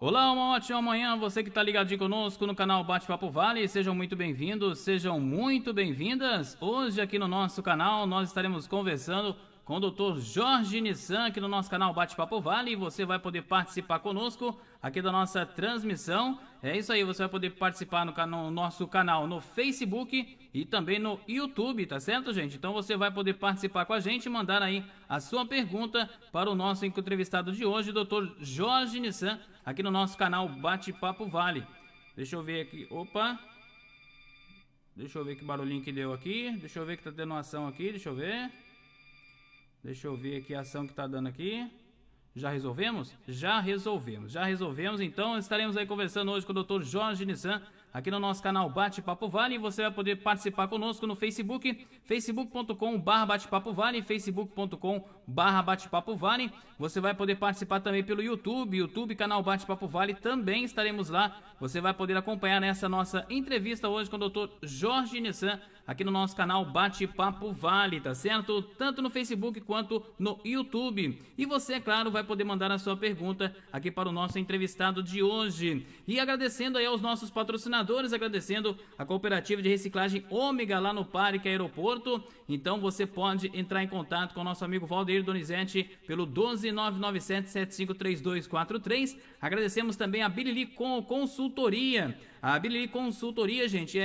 Olá, uma ótima manhã, você que está ligadinho conosco no canal Bate-Papo Vale, sejam muito bem-vindos, sejam muito bem-vindas. Hoje aqui no nosso canal nós estaremos conversando com o Dr. Jorge Nissan aqui no nosso canal Bate-Papo Vale e você vai poder participar conosco aqui da nossa transmissão. É isso aí, você vai poder participar no nosso canal no Facebook e também no YouTube, tá certo, gente? Então você vai poder participar com a gente e mandar aí a sua pergunta para o nosso entrevistado de hoje, Dr. Jorge Nissan, aqui no nosso canal Bate-Papo Vale. Deixa eu ver aqui, opa. Deixa eu ver que barulhinho que deu aqui. Deixa eu ver que tá tendo uma ação aqui, deixa eu ver. Deixa eu ver aqui a ação que tá dando aqui. Já resolvemos? Já resolvemos. Então estaremos aí conversando hoje com o Dr. Jorge Nissan aqui no nosso canal Bate-Papo Vale. E você vai poder participar conosco no Facebook, facebook.com/Bate-Papo Vale, facebook.com/Bate-Papo Vale. Você vai poder participar também pelo YouTube, canal Bate-Papo Vale, também estaremos lá. Você vai poder acompanhar essa nossa entrevista hoje com o Dr. Jorge Nissan aqui no nosso canal Bate-Papo Vale, tá certo? Tanto no Facebook quanto no YouTube. E você, é claro, vai poder mandar a sua pergunta aqui para o nosso entrevistado de hoje. E agradecendo aí aos nossos patrocinadores, agradecendo a Cooperativa de Reciclagem Ômega lá no Parque Aeroporto. Então você pode entrar em contato com o nosso amigo Valdeir Donizete pelo 12997753243. Agradecemos também a Bilili Consultoria. A Bilili Consultoria, gente,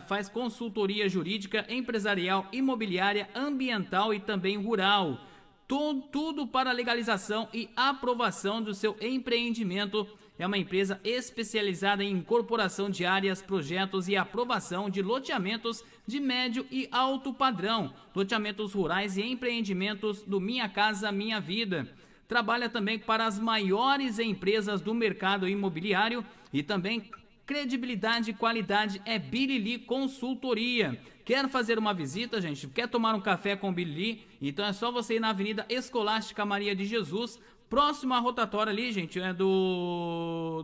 faz consultoria jurídica, empresarial, imobiliária, ambiental e também rural. Tudo para legalização e aprovação do seu empreendimento. É uma empresa especializada em incorporação de áreas, projetos e aprovação de loteamentos de médio e alto padrão, loteamentos rurais e empreendimentos do Minha Casa Minha Vida. Trabalha também para as maiores empresas do mercado imobiliário e também credibilidade e qualidade é Bilili Consultoria. Quer fazer uma visita, gente? Quer tomar um café com Bilili? Então é só você ir na Avenida Escolástica Maria de Jesus, próximo à rotatória ali, gente, é do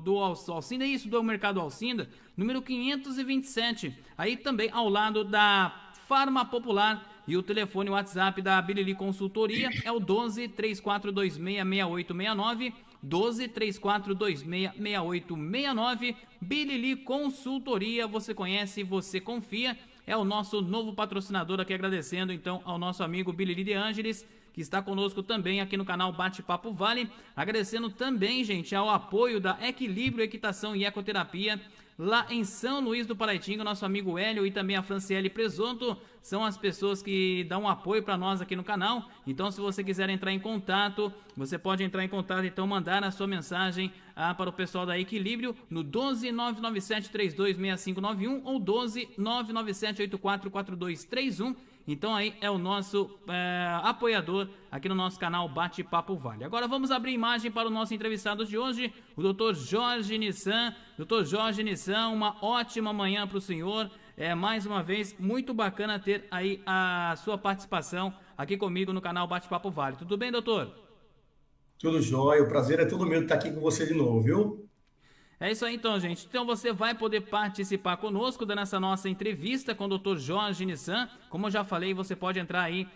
Alcinda, isso, do Mercado Alcinda, número 527. Aí também ao lado da Farma Popular. E o telefone WhatsApp da Bilili Consultoria é o 12-3426-6869, 12-3426-6869. Bilili Consultoria, você conhece, você confia. É o nosso novo patrocinador aqui, agradecendo então ao nosso amigo Bilili de Ângeles, que está conosco também aqui no canal Bate-Papo Vale. Agradecendo também, gente, ao apoio da Equilíbrio Equitação e Ecoterapia, lá em São Luís do Paraitinga, nosso amigo Hélio e também a Franciele Presunto são as pessoas que dão apoio para nós aqui no canal. Então, se você quiser entrar em contato, você pode entrar em contato, então mandar a sua mensagem para o pessoal da Equilíbrio no 12997326591 ou 12997844231. Então aí é o nosso apoiador aqui no nosso canal Bate-Papo Vale. Agora vamos abrir imagem para o nosso entrevistado de hoje, o Dr. Jorge Nissan. Dr. Jorge Nissan, uma ótima manhã para o senhor. Mais uma vez, muito bacana ter aí a sua participação aqui comigo no canal Bate-Papo Vale. Tudo bem, doutor? Tudo jóia, o prazer é todo meu estar aqui com você de novo, viu? É isso aí então, gente. Então você vai poder participar conosco nessa nossa entrevista com o Dr. Jorge Nissan. Como eu já falei, você pode entrar aí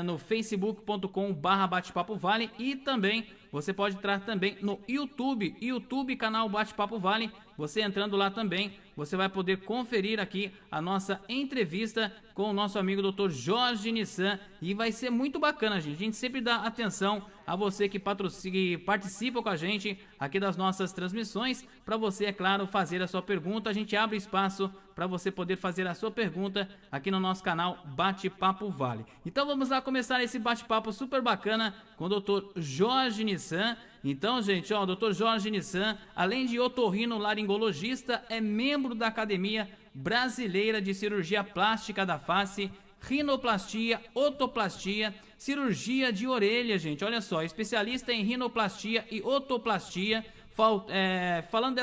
no facebook.com/Bate-Papo Vale e também você pode entrar também no YouTube canal Bate-Papo Vale. Você entrando lá também, você vai poder conferir aqui a nossa entrevista com o nosso amigo Dr. Jorge Nissan e vai ser muito bacana, gente. A gente sempre dá atenção a você que participa com a gente aqui das nossas transmissões, para você, é claro, fazer a sua pergunta. A gente abre espaço para você poder fazer a sua pergunta aqui no nosso canal Bate-Papo Vale. Então vamos lá começar esse bate-papo super bacana com o Dr. Jorge Nissan. Então, gente, o Dr. Jorge Nissan, além de otorrinolaringologista, é membro da Academia Brasileira de Cirurgia Plástica da Face, rinoplastia, otoplastia, cirurgia de orelha, gente. Olha só, especialista em rinoplastia e otoplastia. Falando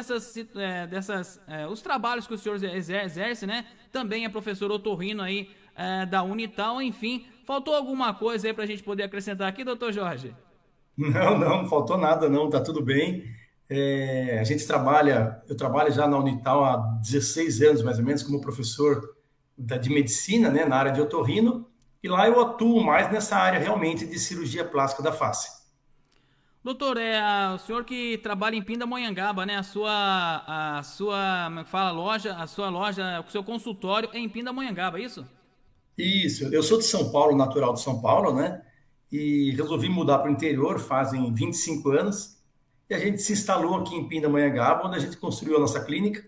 os trabalhos que o senhor exerce, né? Também é professor otorrino aí da Unital, enfim. Faltou alguma coisa aí pra gente poder acrescentar aqui, doutor Jorge? Não faltou nada não, tá tudo bem. Eu trabalho já na Unital há 16 anos, mais ou menos, como professor de medicina, né, na área de otorrino, e lá eu atuo mais nessa área realmente de cirurgia plástica da face. Doutor, o senhor que trabalha em Pindamonhangaba, né? Como é que fala, o seu consultório é em Pindamonhangaba, é isso? Isso, eu sou de São Paulo, natural de São Paulo, né? E resolvi mudar para o interior fazem 25 anos. E a gente se instalou aqui em Pindamonhangaba, onde a gente construiu a nossa clínica.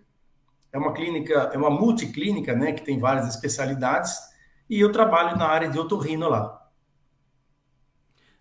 É uma clínica, é uma multiclínica, né? Que tem várias especialidades. E eu trabalho na área de otorrino lá.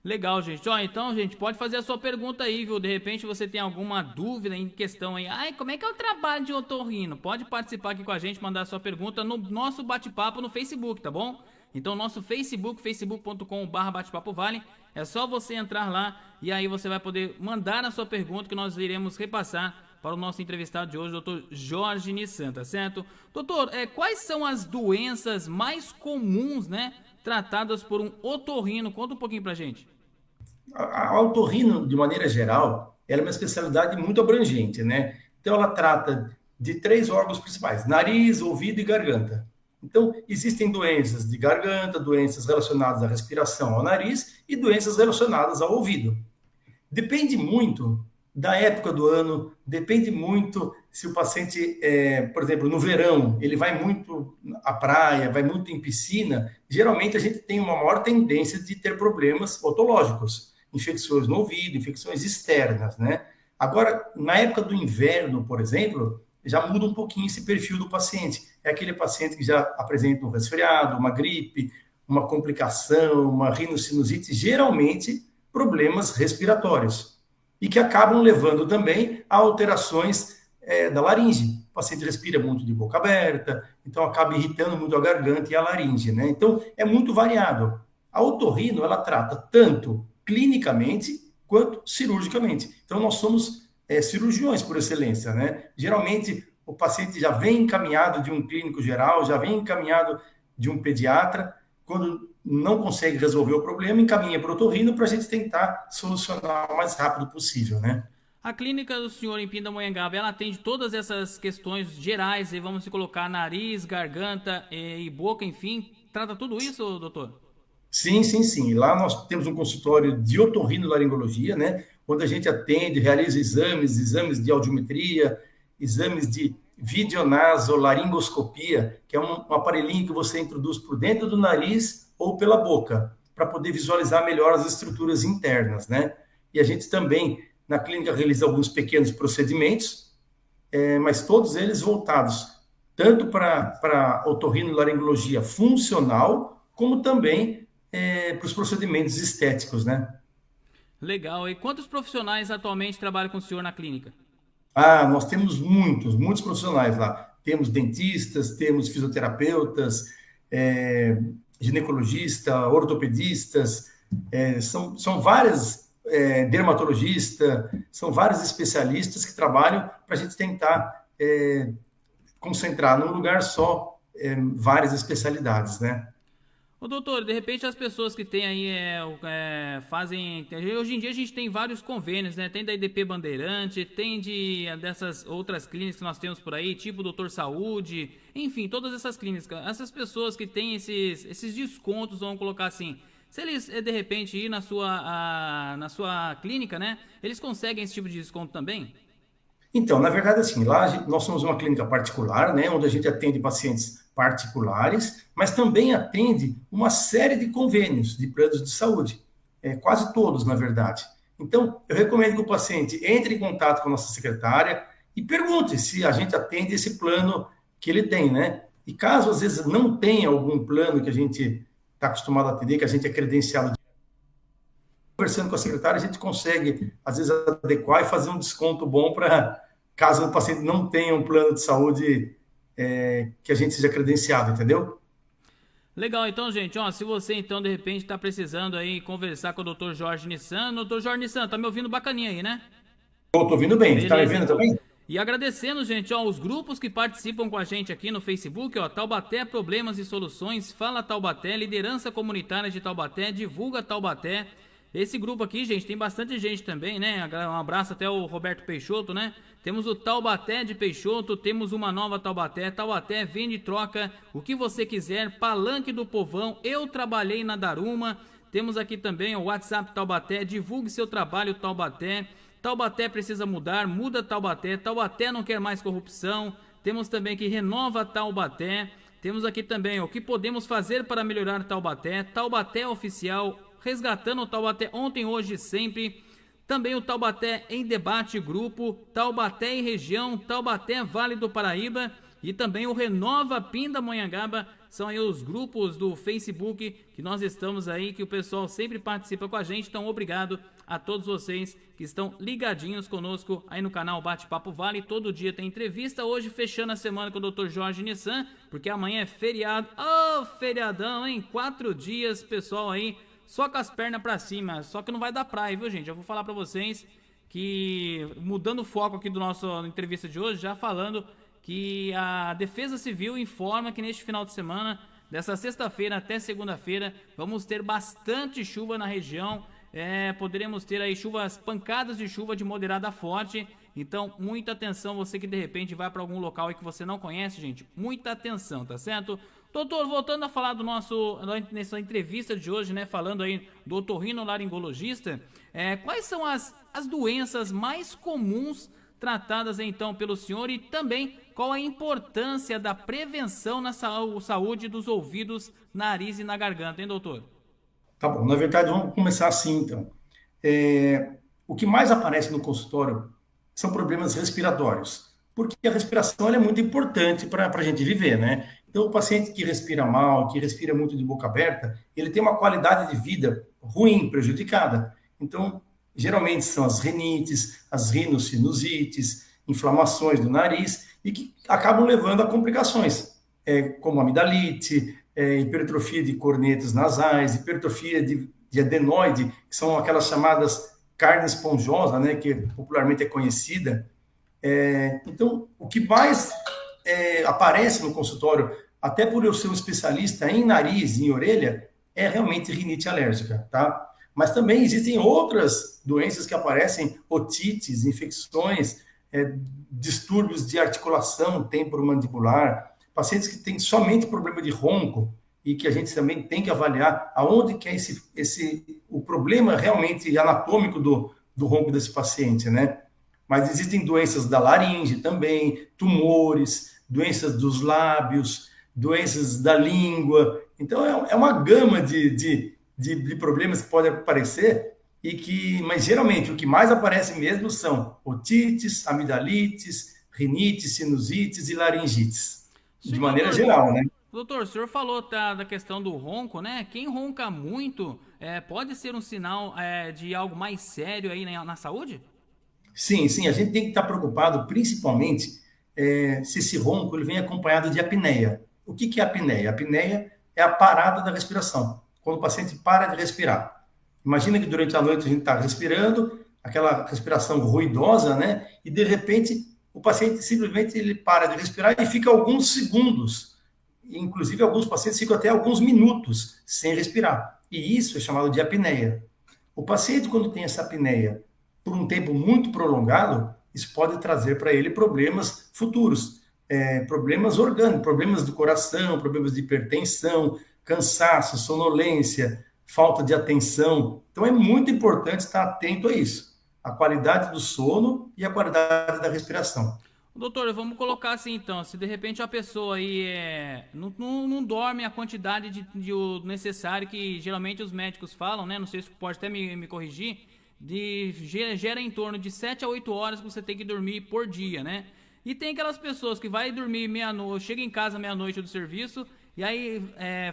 Legal, gente. Ó, então, gente, pode fazer a sua pergunta aí, viu? De repente você tem alguma dúvida em questão aí. Ai, como é que é o trabalho de otorrino? Pode participar aqui com a gente, mandar a sua pergunta no nosso bate-papo no Facebook, tá bom? Então, nosso Facebook, facebook.com/bate-papo vale. É só você entrar lá e aí você vai poder mandar a sua pergunta que nós iremos repassar para o nosso entrevistado de hoje, doutor Jorge Nissan, tá certo? Doutor, quais são as doenças mais comuns, né, tratadas por um otorrino? Conta um pouquinho pra gente. A otorrino, de maneira geral, ela é uma especialidade muito abrangente, né? Então, ela trata de 3 órgãos principais: nariz, ouvido e garganta. Então, existem doenças de garganta, doenças relacionadas à respiração ao nariz e doenças relacionadas ao ouvido. Depende muito da época do ano, depende muito se o paciente, por exemplo, no verão, ele vai muito à praia, vai muito em piscina, geralmente a gente tem uma maior tendência de ter problemas otológicos, infecções no ouvido, infecções externas, né? Agora, na época do inverno, por exemplo, já muda um pouquinho esse perfil do paciente. É aquele paciente que já apresenta um resfriado, uma gripe, uma complicação, uma rinocinusite, geralmente problemas respiratórios, e que acabam levando também a alterações da laringe. O paciente respira muito de boca aberta, então acaba irritando muito a garganta e a laringe, né? Então, é muito variado. A otorrino, ela trata tanto clinicamente quanto cirurgicamente. Então, nós somos cirurgiões por excelência, né? Geralmente, o paciente já vem encaminhado de um clínico geral, já vem encaminhado de um pediatra. Quando não consegue resolver o problema, encaminha para o otorrino para a gente tentar solucionar o mais rápido possível, né? A clínica do senhor em Pindamonhangaba, ela atende todas essas questões gerais, e vamos se colocar nariz, garganta e boca, enfim, trata tudo isso, doutor? Sim, sim, sim. Lá nós temos um consultório de otorrinolaringologia, né? Onde a gente atende, realiza exames de audiometria, exames de videonasolaringoscopia, que é um aparelhinho que você introduz por dentro do nariz ou pela boca, para poder visualizar melhor as estruturas internas, né? E a gente também, na clínica, realiza alguns pequenos procedimentos, mas todos eles voltados tanto para otorrinolaringologia funcional, como também para os procedimentos estéticos, né? Legal. E quantos profissionais atualmente trabalham com o senhor na clínica? Nós temos muitos profissionais lá. Temos dentistas, temos fisioterapeutas, ginecologista, ortopedistas, são várias, dermatologista, são vários especialistas que trabalham para a gente tentar concentrar num lugar só várias especialidades, né? Ô doutor, de repente as pessoas que têm aí, fazem... Hoje em dia a gente tem vários convênios, né? Tem da IDP Bandeirante, tem dessas outras clínicas que nós temos por aí, tipo Doutor Saúde, enfim, todas essas clínicas. Essas pessoas que têm esses descontos, vamos colocar assim, se eles de repente ir na sua clínica, né? Eles conseguem esse tipo de desconto também? Então, na verdade, assim, lá nós somos uma clínica particular, né, onde a gente atende pacientes particulares, mas também atende uma série de convênios de planos de saúde, quase todos, na verdade. Então, eu recomendo que o paciente entre em contato com a nossa secretária e pergunte se a gente atende esse plano que ele tem, né? E caso, às vezes, não tenha algum plano que a gente está acostumado a atender, que a gente é credenciado, conversando com a secretária, a gente consegue, às vezes, adequar e fazer um desconto bom para caso o paciente não tenha um plano de saúde que a gente seja credenciado, entendeu? Legal, então, gente, ó, se você, então, de repente, está precisando aí conversar com o Dr. Jorge Nissan, Dr. Jorge Nissan, tá me ouvindo bacaninha aí, né? Tô ouvindo bem, Beleza, tá me vendo então. também? E agradecendo, gente, ó, os grupos que participam com a gente aqui no Facebook, ó, Taubaté Problemas e Soluções, Fala Taubaté, Liderança Comunitária de Taubaté, Divulga Taubaté. Esse grupo aqui, gente, tem bastante gente também, né? Um abraço até o Roberto Peixoto, né? Temos o Taubaté de Peixoto, temos uma nova Taubaté, Taubaté vende e troca o que você quiser, Palanque do Povão, Eu Trabalhei na Daruma, Temos aqui também o WhatsApp Taubaté, divulgue seu trabalho Taubaté. Taubaté precisa mudar, muda Taubaté. Taubaté não quer mais corrupção. Temos também aqui Renova Taubaté. Temos aqui também o que podemos fazer para melhorar Taubaté. Taubaté Oficial, resgatando o Taubaté ontem, hoje e sempre. Também o Taubaté em Debate Grupo, Taubaté em Região, Taubaté Vale do Paraíba e também o Renova Pindamonhangaba. São aí os grupos do Facebook que nós estamos aí, que o pessoal sempre participa com a gente. Então, obrigado a todos vocês que estão ligadinhos conosco aí no canal Bate-Papo Vale. Todo dia tem entrevista. Hoje, fechando a semana com o Dr. Jorge Nissan, porque amanhã é feriado. Ô, feriadão, hein? 4 dias, pessoal aí, só com as pernas pra cima. Só que não vai dar praia, viu, gente? Eu vou falar pra vocês que, mudando o foco aqui do nosso entrevista de hoje, já falando que a Defesa Civil informa que neste final de semana, dessa sexta-feira até segunda-feira, vamos ter bastante chuva na região. Poderemos ter aí pancadas de chuva de moderada a forte. Então, muita atenção, você que de repente vai para algum local aí que você não conhece, gente. Muita atenção, tá certo? Doutor, voltando a falar nessa entrevista de hoje, né? Falando aí do otorrinolaringologista, quais são as doenças mais comuns tratadas então pelo senhor e também qual a importância da prevenção na saúde dos ouvidos, nariz e na garganta, hein, doutor? Tá bom, na verdade, vamos começar assim, então. O que mais aparece no consultório são problemas respiratórios, porque a respiração ela é muito importante para a gente viver, né? Então, o paciente que respira mal, que respira muito de boca aberta, ele tem uma qualidade de vida ruim, prejudicada. Então, geralmente são as rinites, as rinossinusites, inflamações do nariz, e que acabam levando a complicações, como amidalite, hipertrofia de cornetas nasais, hipertrofia de adenoide, que são aquelas chamadas carne esponjosa, né, que popularmente é conhecida. Então, o que mais aparece no consultório, até por eu ser um especialista em nariz e em orelha, é realmente rinite alérgica, tá? Mas também existem outras doenças que aparecem, otites, infecções, distúrbios de articulação temporomandibular, pacientes que têm somente problema de ronco e que a gente também tem que avaliar aonde que é o problema realmente anatômico do ronco desse paciente, né? Mas existem doenças da laringe também, tumores, doenças dos lábios, doenças da língua. Então, é uma gama de problemas que podem aparecer, mas geralmente o que mais aparece mesmo são otites, amidalites, rinites, sinusites e laringites, de maneira geral, né? Doutor, o senhor falou da questão do ronco, né? Quem ronca muito pode ser um sinal de algo mais sério aí na saúde? Sim, a gente tem que estar preocupado, principalmente, se esse ronco ele vem acompanhado de apneia. O que é apneia? A apneia é a parada da respiração, quando o paciente para de respirar. Imagina que durante a noite a gente está respirando, aquela respiração ruidosa, né? E de repente o paciente simplesmente ele para de respirar e fica alguns segundos. Inclusive alguns pacientes ficam até alguns minutos sem respirar. E isso é chamado de apneia. O paciente, quando tem essa apneia por um tempo muito prolongado, isso pode trazer para ele problemas futuros, problemas orgânicos, problemas do coração, problemas de hipertensão, cansaço, sonolência, falta de atenção. Então, é muito importante estar atento a isso. A qualidade do sono e a qualidade da respiração. Doutor, vamos colocar assim então, se de repente a pessoa aí não dorme a quantidade o necessário que geralmente os médicos falam, né? Não sei se pode até me corrigir, gera em torno de 7 a 8 horas que você tem que dormir por dia, né? E tem aquelas pessoas que vai dormir meia-noite, chega em casa meia-noite do serviço, e aí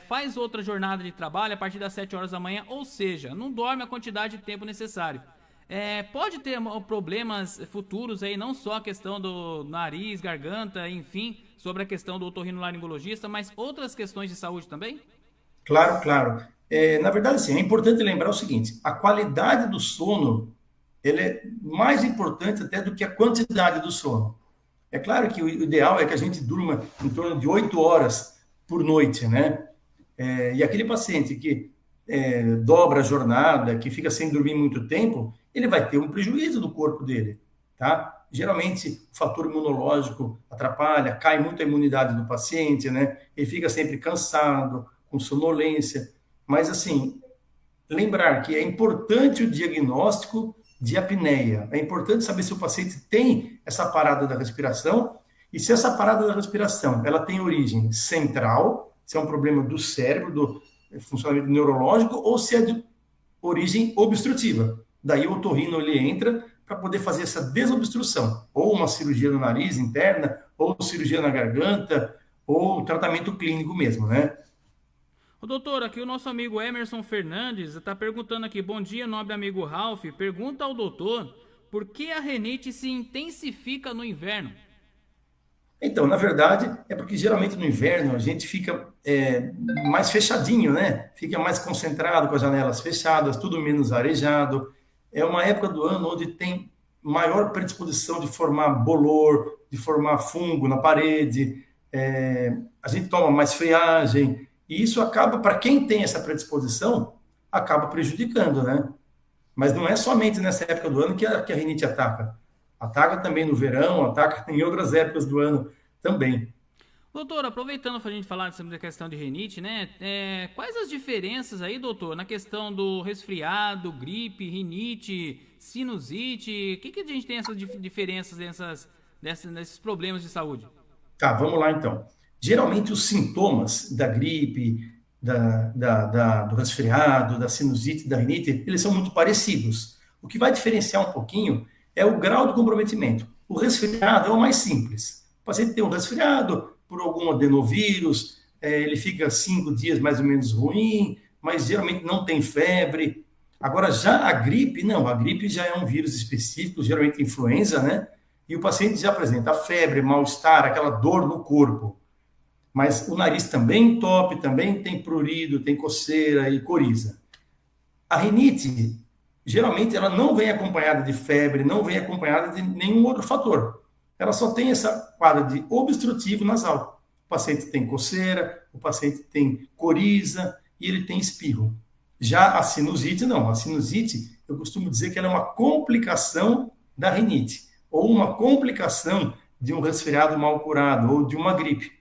faz outra jornada de trabalho a partir das 7 horas da manhã, ou seja, não dorme a quantidade de tempo necessário. Pode ter problemas futuros aí, não só a questão do nariz, garganta, enfim, sobre a questão do otorrinolaringologista, mas outras questões de saúde também? Claro. Na verdade, sim, é importante lembrar o seguinte, a qualidade do sono, ele é mais importante até do que a quantidade do sono. É claro que o ideal é que a gente durma em torno de 8 horas por noite, né? E aquele paciente que dobra a jornada, que fica sem dormir muito tempo, ele vai ter um prejuízo do corpo dele, tá? Geralmente, o fator imunológico atrapalha, cai muito a imunidade do paciente, né? Ele fica sempre cansado, com sonolência. Mas, assim, lembrar que é importante o diagnóstico de apneia. É importante saber se o paciente tem essa parada da respiração e se essa parada da respiração ela tem origem central, se é um problema do cérebro, do funcionamento neurológico, ou se é de origem obstrutiva. Daí o otorrino ele entra para poder fazer essa desobstrução, ou uma cirurgia no nariz interna, ou cirurgia na garganta, ou tratamento clínico mesmo, né? Ô, doutor, aqui o nosso amigo Emerson Fernandes está perguntando aqui, bom dia, nobre amigo Ralph, pergunta ao doutor por que a renite se intensifica no inverno? Então, na verdade, é porque geralmente no inverno a gente fica mais fechadinho, né? Fica mais concentrado com as janelas fechadas, tudo menos arejado. É uma época do ano onde tem maior predisposição de formar bolor, de formar fungo na parede, a gente toma mais friagem, e isso acaba, para quem tem essa predisposição, acaba prejudicando, né? Mas não é somente nessa época do ano que a rinite ataca. Ataca também no verão, ataca em outras épocas do ano também. Doutor, aproveitando para a gente falar sobre a questão de rinite, né? Quais as diferenças aí, doutor, na questão do resfriado, gripe, rinite, sinusite? O que a gente tem essas diferenças nesses problemas de saúde? Tá, vamos lá então. Geralmente os sintomas da gripe, do resfriado, da sinusite, da rinite, eles são muito parecidos. O que vai diferenciar um pouquinho é o grau de comprometimento. O resfriado é o mais simples. O paciente tem um resfriado por algum adenovírus, ele fica 5 dias mais ou menos ruim, mas geralmente não tem febre. Agora, já a gripe, não, a gripe já é um vírus específico, geralmente influenza, né? E o paciente já apresenta febre, mal-estar, aquela dor no corpo. Mas o nariz também entope, também tem prurido, tem coceira e coriza. A rinite, geralmente, ela não vem acompanhada de febre, não vem acompanhada de nenhum outro fator. Ela só tem essa quadra de obstrutivo nasal. O paciente tem coceira, o paciente tem coriza e ele tem espirro. Já a sinusite, não. A sinusite, eu costumo dizer que ela é uma complicação da rinite, ou uma complicação de um resfriado mal curado, ou de uma gripe.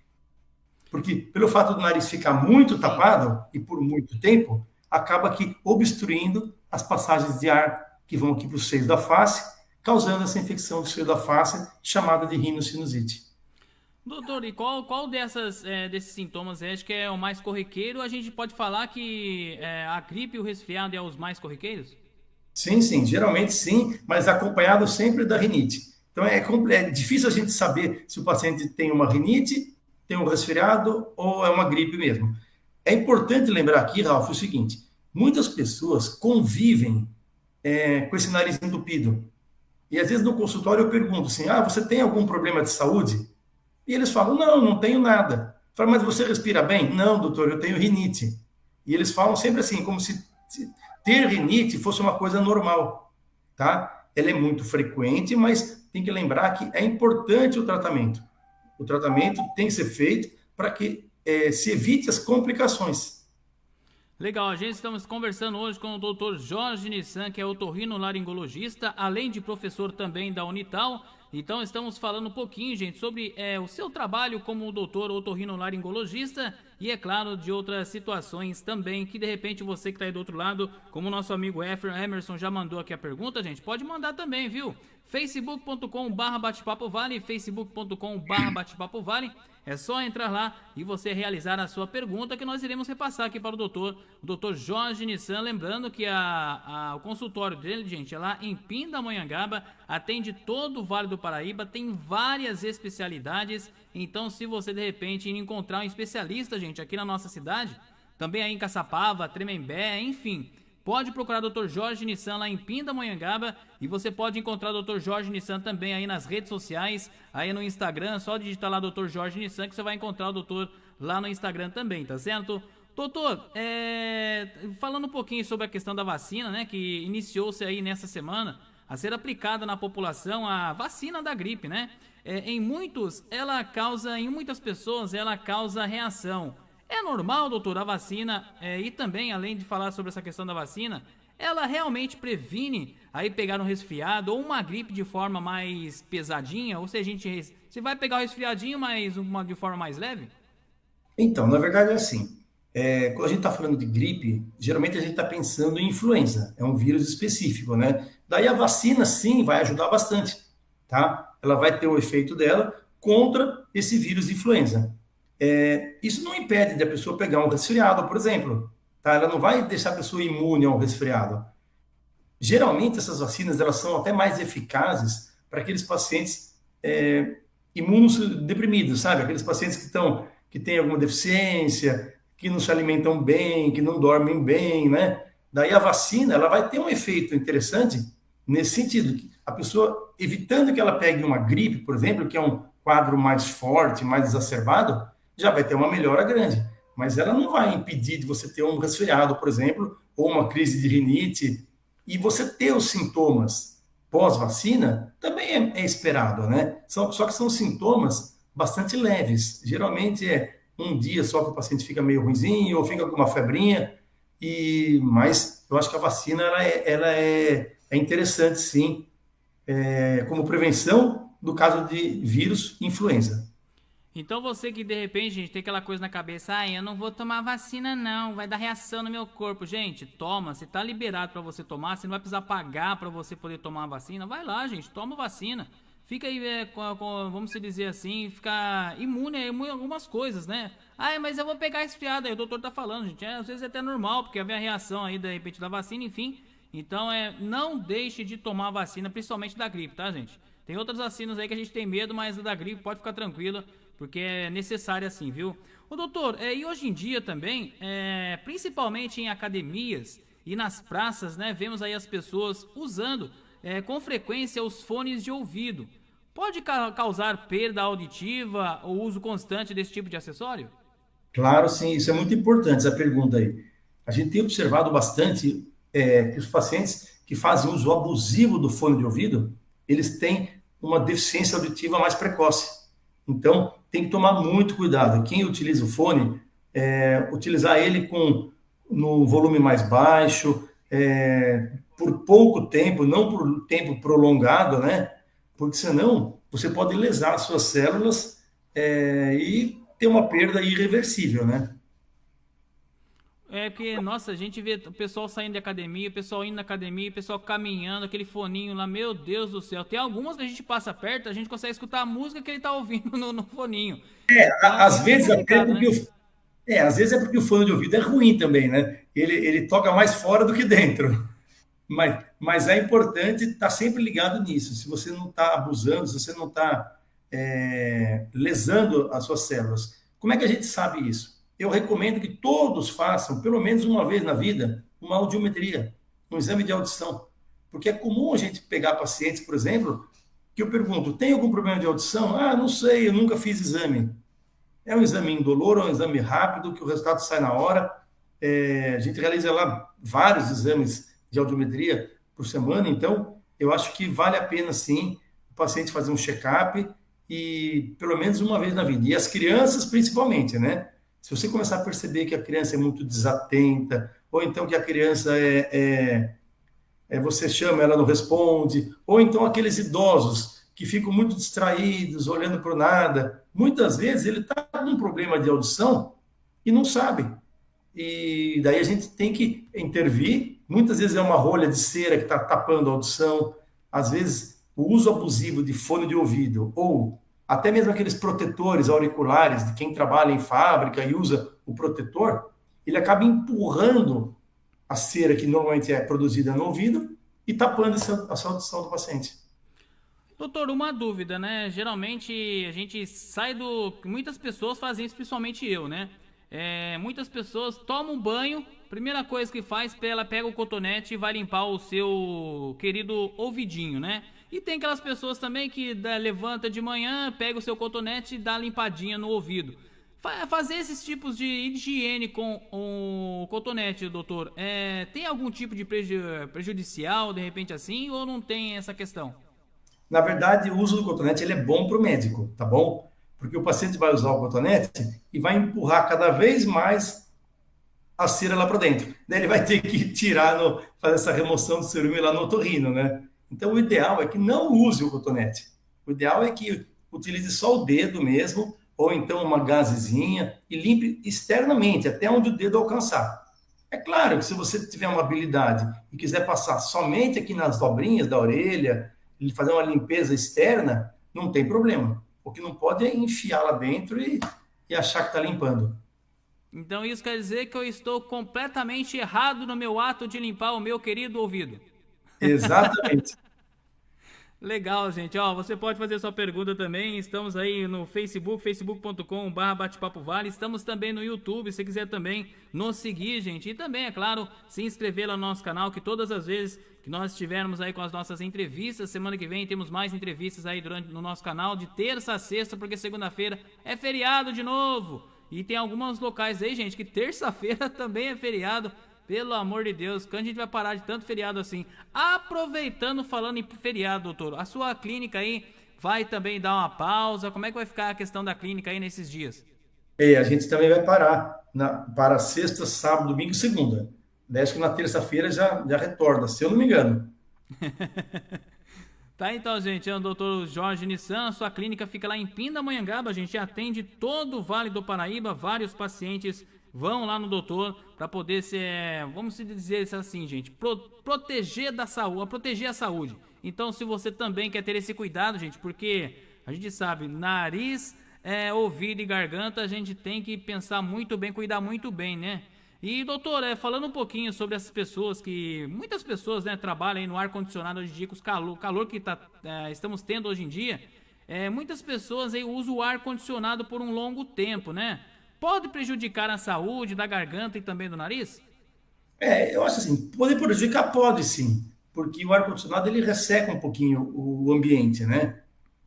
Porque pelo fato do nariz ficar muito tapado e por muito tempo, acaba aqui obstruindo as passagens de ar que vão aqui para os seios da face, causando essa infecção do seio da face, chamada de rinocinusite. Doutor, e qual desses sintomas acho que é o mais corriqueiro? A gente pode falar que a gripe e o resfriado é os mais corriqueiros? Sim, sim, geralmente sim, mas acompanhado sempre da rinite. Então é difícil a gente saber se o paciente tem uma rinite, tem um resfriado ou é uma gripe mesmo. É importante lembrar aqui, Ralf, o seguinte: muitas pessoas convivem com esse nariz entupido. E às vezes no consultório eu pergunto assim: você tem algum problema de saúde? E eles falam: não, não tenho nada. Eu falo: mas você respira bem? Não, doutor, eu tenho rinite. E eles falam sempre assim, como se ter rinite fosse uma coisa normal, tá? Ela é muito frequente, mas tem que lembrar que é importante o tratamento. O tratamento tem que ser feito para que se evite as complicações. Legal, gente, estamos conversando hoje com o Dr. Jorge Nissan, que é otorrinolaringologista, além de professor também da Unital. Então estamos falando um pouquinho, gente, sobre o seu trabalho como doutor otorrinolaringologista e, é claro, de outras situações também, que de repente você que está aí do outro lado, como o nosso amigo Emerson já mandou aqui a pergunta, gente, pode mandar também, viu? facebook.com/bate-papo-vale, facebook.com/bate-papo-vale. É só entrar lá e você realizar a sua pergunta que nós iremos repassar aqui para o doutor Jorge Nissan. Lembrando que o consultório dele, gente, é lá em Pindamonhangaba, atende todo o Vale do Paraíba, tem várias especialidades. Então, se você de repente encontrar um especialista, gente, aqui na nossa cidade, também aí em Caçapava, Tremembé, enfim, pode procurar o Dr. Jorge Nissan lá em Pindamonhangaba e você pode encontrar o Dr. Jorge Nissan também aí nas redes sociais, aí no Instagram, só digitar lá Dr. Jorge Nissan que você vai encontrar o doutor lá no Instagram também, tá certo? Doutor, falando um pouquinho sobre a questão da vacina, né, que iniciou-se aí nessa semana a ser aplicada na população a vacina da gripe, né? Em muitas pessoas ela causa reação. É normal, doutor, a vacina, e também, além de falar sobre essa questão da vacina, ela realmente previne aí pegar um resfriado ou uma gripe de forma mais pesadinha? Ou se a gente vai pegar o resfriadinho, mas de forma mais leve? Então, na verdade é assim, Quando a gente está falando de gripe, geralmente a gente está pensando em influenza, é um vírus específico, né? Daí a vacina, sim, vai ajudar bastante, tá? Ela vai ter o efeito dela contra esse vírus de influenza. Isso não impede de a pessoa pegar um resfriado, por exemplo, tá? Ela não vai deixar a pessoa imune ao resfriado. Geralmente, essas vacinas, elas são até mais eficazes para aqueles pacientes imunossuprimidos, sabe? Aqueles pacientes que têm alguma deficiência, que não se alimentam bem, que não dormem bem, né? Daí a vacina, ela vai ter um efeito interessante nesse sentido, que a pessoa, evitando que ela pegue uma gripe, por exemplo, que é um quadro mais forte, mais exacerbado, já vai ter uma melhora grande. Mas ela não vai impedir de você ter um resfriado, por exemplo, ou uma crise de rinite, e você ter os sintomas pós-vacina também é esperado, né? Só que são sintomas bastante leves. Geralmente é um dia só que o paciente fica meio ruinzinho ou fica com uma febrinha, mas eu acho que a vacina ela é interessante, sim, como prevenção do caso de vírus influenza. Então você que de repente, gente, tem aquela coisa na cabeça, eu não vou tomar vacina não, vai dar reação no meu corpo. Gente, toma, você tá liberado para você tomar, você não vai precisar pagar para você poder tomar a vacina. Vai lá, gente, toma vacina. Fica aí, vamos dizer assim, ficar imune a algumas coisas, né? Mas eu vou pegar resfriado, aí o doutor tá falando, gente, às vezes é até normal, porque havia reação aí, de repente, da vacina, enfim. Então, não deixe de tomar vacina, principalmente da gripe, tá, gente? Tem outras vacinas aí que a gente tem medo, mas da gripe pode ficar tranquila, porque é necessário assim, viu? Ô doutor, e hoje em dia também, principalmente em academias e nas praças, né, vemos aí as pessoas usando com frequência os fones de ouvido. Pode causar perda auditiva ou uso constante desse tipo de acessório? Claro, sim, isso é muito importante, essa pergunta aí. A gente tem observado bastante que os pacientes que fazem uso abusivo do fone de ouvido, eles têm uma deficiência auditiva mais precoce. Então, tem que tomar muito cuidado. Quem utiliza o fone, utilizar ele no volume mais baixo, por pouco tempo, não por tempo prolongado, né? Porque senão você pode lesar suas células e ter uma perda irreversível, né? Porque, nossa, a gente vê o pessoal saindo de academia, o pessoal indo na academia, o pessoal caminhando, aquele foninho lá, meu Deus do céu. Tem algumas que a gente passa perto, a gente consegue escutar a música que ele tá ouvindo no foninho. Então, Às isso é vezes até complicado, porque né? às vezes é porque o fone de ouvido é ruim também, né? Ele toca mais fora do que dentro. Mas é importante estar sempre ligado nisso. Se você não está abusando, se você não está lesando as suas células. Como é que a gente sabe isso? Eu recomendo que todos façam, pelo menos uma vez na vida, uma audiometria, um exame de audição. Porque é comum a gente pegar pacientes, por exemplo, que eu pergunto, tem algum problema de audição? Ah, não sei, eu nunca fiz exame. É um exame indolor, é um exame rápido, que o resultado sai na hora. A gente realiza lá vários exames de audiometria por semana, então eu acho que vale a pena sim o paciente fazer um check-up e pelo menos uma vez na vida. E as crianças principalmente, né? Se você começar a perceber que a criança é muito desatenta, ou então que a criança você chama, ela não responde, ou então aqueles idosos que ficam muito distraídos, olhando para o nada. Muitas vezes ele está com um problema de audição e não sabe. E daí a gente tem que intervir. Muitas vezes é uma rolha de cera que está tapando a audição, às vezes o uso abusivo de fone de ouvido, ou até mesmo aqueles protetores auriculares de quem trabalha em fábrica e usa o protetor, ele acaba empurrando a cera que normalmente é produzida no ouvido e tapando essa audição do paciente. Doutor, uma dúvida, né? Geralmente a gente sai do. Muitas pessoas fazem isso, principalmente eu, né? Muitas pessoas tomam um banho, primeira coisa que faz, ela pega o cotonete e vai limpar o seu querido ouvidinho, né? E tem aquelas pessoas também que levanta de manhã, pega o seu cotonete e dá limpadinha no ouvido. Fazer esses tipos de higiene com o cotonete, doutor, tem algum tipo de prejudicial, de repente assim, ou não tem essa questão? Na verdade, o uso do cotonete ele é bom para o médico, tá bom? Porque o paciente vai usar o cotonete e vai empurrar cada vez mais a cera lá para dentro. Daí ele vai ter que fazer essa remoção do cerume lá no otorrino, né? Então, o ideal é que não use o cotonete. O ideal é que utilize só o dedo mesmo, ou então uma gazezinha, e limpe externamente, até onde o dedo alcançar. É claro que se você tiver uma habilidade e quiser passar somente aqui nas dobrinhas da orelha, e fazer uma limpeza externa, não tem problema. O que não pode é enfiar lá dentro e achar que está limpando. Então isso quer dizer que eu estou completamente errado no meu ato de limpar o meu querido ouvido. Exatamente. Legal, gente. Ó, você pode fazer sua pergunta também. Estamos aí no Facebook, facebook.com/barra bate-papo vale. Estamos também no YouTube, se quiser também nos seguir, gente. E também, é claro, se inscrever lá no nosso canal, que todas as vezes que nós estivermos aí com as nossas entrevistas, semana que vem temos mais entrevistas aí no nosso canal, de terça a sexta, porque segunda-feira é feriado de novo. E tem alguns locais aí, gente, que terça-feira também é feriado. Pelo amor de Deus, quando a gente vai parar de tanto feriado assim? Aproveitando, falando em feriado, doutor, a sua clínica aí vai também dar uma pausa? Como é que vai ficar a questão da clínica aí nesses dias? E a gente também vai parar para sexta, sábado, domingo e segunda. Acho que na terça-feira já retorna, se eu não me engano. Tá, então, gente, é o doutor Jorge Nissan, sua clínica fica lá em Pindamonhangaba, a gente atende todo o Vale do Paraíba, vários pacientes vão lá no doutor para poder ser, vamos dizer assim, gente, proteger da saúde, proteger a saúde. Então, se você também quer ter esse cuidado, gente, porque a gente sabe, nariz, ouvido e garganta, a gente tem que pensar muito bem, cuidar muito bem, né? E, doutor, falando um pouquinho sobre essas pessoas que... Muitas pessoas, né, trabalham aí no ar-condicionado hoje em dia, com o calor que estamos tendo hoje em dia. Muitas pessoas aí usam o ar-condicionado por um longo tempo, né? Pode prejudicar a saúde da garganta e também do nariz? Eu acho assim, pode prejudicar, pode sim, porque o ar-condicionado ele resseca um pouquinho o ambiente, né?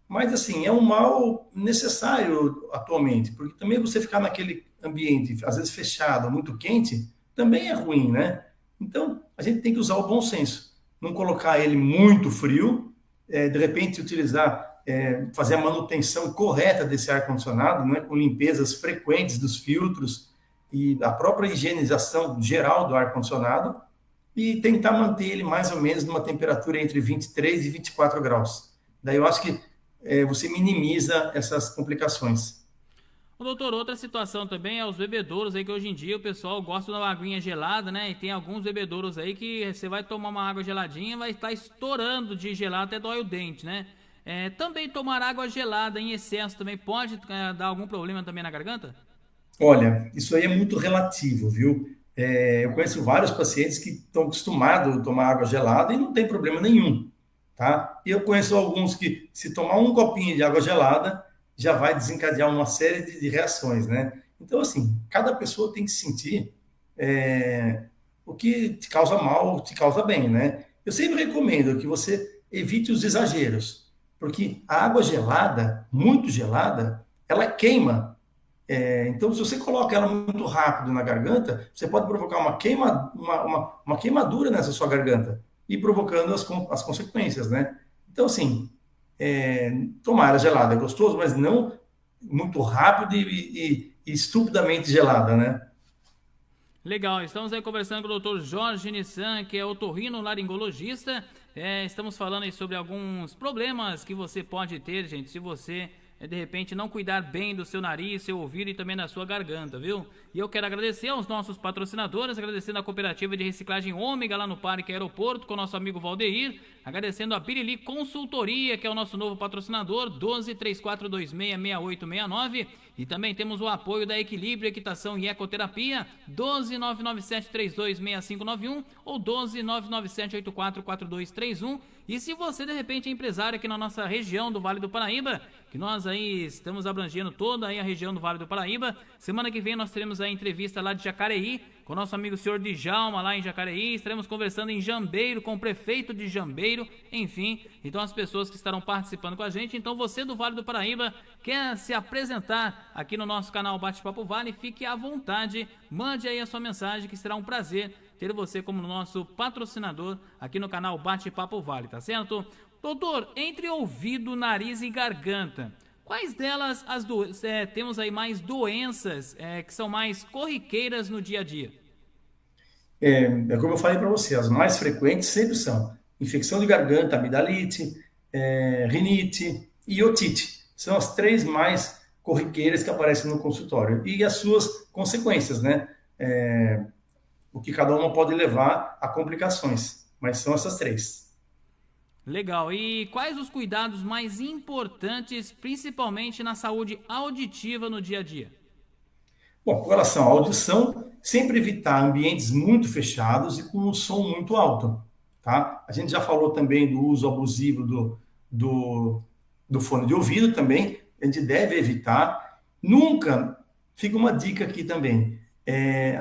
Mas, assim, é um mal necessário atualmente, porque também você ficar naquele ambiente, às vezes fechado, muito quente, também é ruim, né? Então, a gente tem que usar o bom senso. Não colocar ele muito frio, de repente utilizar, fazer a manutenção correta desse ar-condicionado, né, com limpezas frequentes dos filtros e a própria higienização geral do ar-condicionado, e tentar manter ele mais ou menos numa temperatura entre 23 e 24 graus. Daí eu acho que você minimiza essas complicações. Ô, doutor, outra situação também é os bebedouros aí, que hoje em dia o pessoal gosta de uma aguinha gelada, né? E tem alguns bebedouros aí que você vai tomar uma água geladinha e vai estar estourando de gelado, até dói o dente, né? Também tomar água gelada em excesso também pode dar algum problema também na garganta? Olha, isso aí é muito relativo, viu? Eu conheço vários pacientes que estão acostumados a tomar água gelada e não tem problema nenhum, tá? E eu conheço alguns que, se tomar um copinho de água gelada, já vai desencadear uma série de reações, né? Então, assim, cada pessoa tem que sentir o que te causa mal, o que te causa bem, né? Eu sempre recomendo que você evite os exageros, porque a água gelada, muito gelada, ela queima. Então, se você coloca ela muito rápido na garganta, você pode provocar uma queimadura nessa sua garganta e provocando as consequências, né? Então, assim, tomar ela gelada é gostoso, mas não muito rápido e estupidamente gelada, né? Legal, estamos aí conversando com o doutor Jorge Nissan, que é otorrinolaringologista. Estamos falando aí sobre alguns problemas que você pode ter, gente, se você de repente não cuidar bem do seu nariz, seu ouvido e também da sua garganta, viu? E eu quero agradecer aos nossos patrocinadores, agradecendo a cooperativa de reciclagem Ômega lá no Parque Aeroporto, com o nosso amigo Valdeir, agradecendo a Birili Consultoria, que é o nosso novo patrocinador, 1234266869, e também temos o apoio da Equilíbrio Equitação e Ecoterapia, 12997326591 ou 12997844231. E se você de repente é empresário aqui na nossa região do Vale do Paraíba, que nós aí estamos abrangendo toda aí a região do Vale do Paraíba, semana que vem nós teremos a entrevista lá de Jacareí, com o nosso amigo senhor Djalma lá em Jacareí, estaremos conversando em Jambeiro, com o prefeito de Jambeiro, enfim, então as pessoas que estarão participando com a gente. Então você do Vale do Paraíba quer se apresentar aqui no nosso canal Bate-Papo Vale, fique à vontade, mande aí a sua mensagem, que será um prazer ter você como nosso patrocinador aqui no canal Bate-Papo Vale, tá certo? Doutor, entre ouvido, nariz e garganta, quais delas temos aí mais doenças que são mais corriqueiras no dia a dia? Como eu falei para você, as mais frequentes sempre são infecção de garganta, amidalite, rinite e otite. São as três mais corriqueiras que aparecem no consultório e as suas consequências, né? O que cada uma pode levar a complicações, mas são essas três. Legal. E quais os cuidados mais importantes, principalmente na saúde auditiva no dia a dia? Bom, com relação à audição, sempre evitar ambientes muito fechados e com um som muito alto, tá? A gente já falou também do uso abusivo do, do fone de ouvido também, a gente deve evitar. Nunca, fica uma dica aqui também,